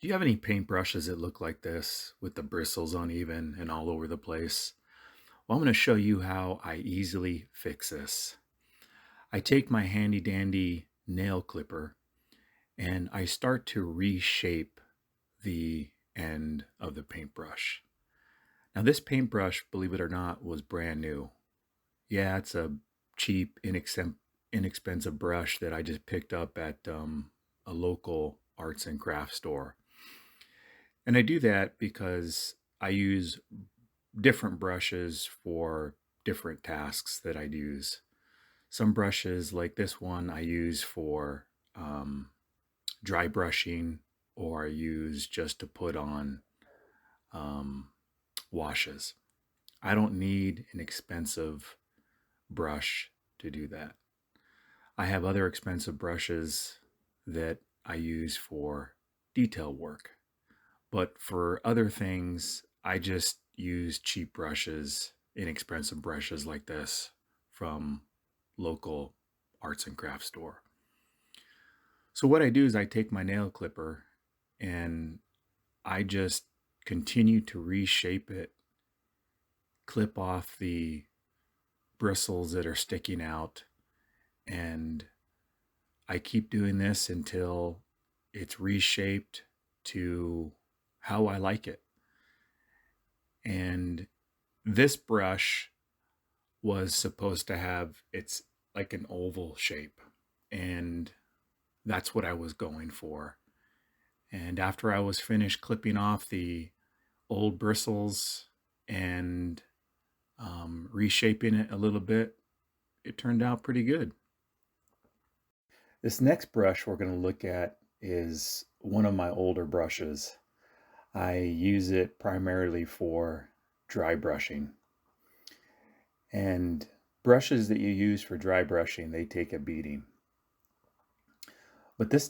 Do you have any paintbrushes that look like this with the bristles uneven and all over the place? Well, I'm going to show you how I easily fix this. I take my handy dandy nail clipper and I start to reshape the end of the paintbrush. Now, this paintbrush, believe it or not, was brand new. Yeah, it's a cheap, inexpensive brush that I just picked up at a local arts and crafts store. And I do that because I use different brushes for different tasks that I use. Some brushes, like this one, I use for dry brushing, or I use just to put on um, washes. I don't need an expensive brush to do that. I have other expensive brushes that I use for detail work. But for other things, I just use cheap brushes, inexpensive brushes like this from local arts and crafts store. So what I do is I take my nail clipper and I just continue to reshape it, clip off the bristles that are sticking out, and I keep doing this until it's reshaped to how I like it. And this brush was supposed to have, it's like an oval shape, and that's what I was going for. And after I was finished clipping off the old bristles and reshaping it a little bit, it turned out pretty good. This next brush we're going to look at is one of my older brushes. I use it primarily for dry brushing. And brushes that you use for dry brushing, they take a beating. But this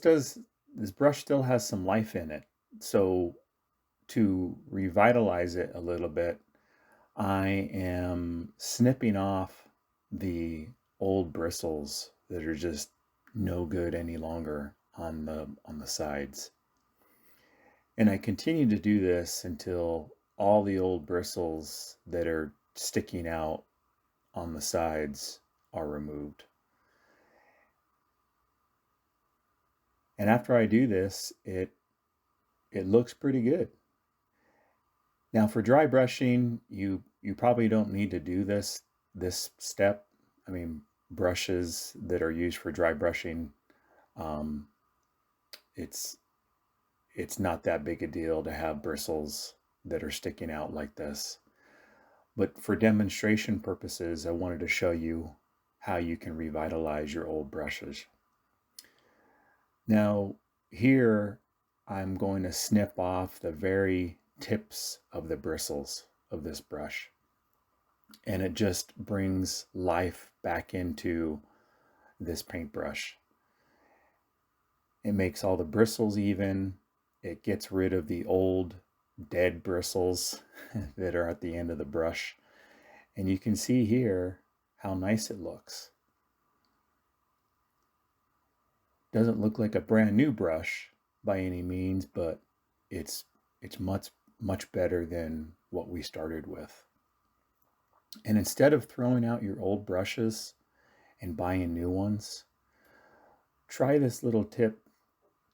brush still has some life in it. So to revitalize it a little bit, I am snipping off the old bristles that are just no good any longer on the sides. And I continue to do this until all the old bristles that are sticking out on the sides are removed. And after I do this, it looks pretty good. Now for dry brushing, you probably don't need to do this step. I mean, brushes that are used for dry brushing, um, it's not that big a deal to have bristles that are sticking out like this. But for demonstration purposes, I wanted to show you how you can revitalize your old brushes. Now, here I'm going to snip off the very tips of the bristles of this brush. And it just brings life back into this paintbrush. It makes all the bristles even. It gets rid of the old dead bristles that are at the end of the brush. And you can see here how nice it looks. Doesn't look like a brand new brush by any means, but it's much better than what we started with. And instead of throwing out your old brushes and buying new ones, try this little tip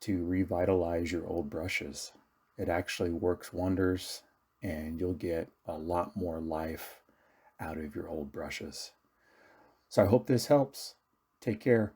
to revitalize your old brushes. It actually works wonders, and you'll get a lot more life out of your old brushes. So I hope this helps. Take care.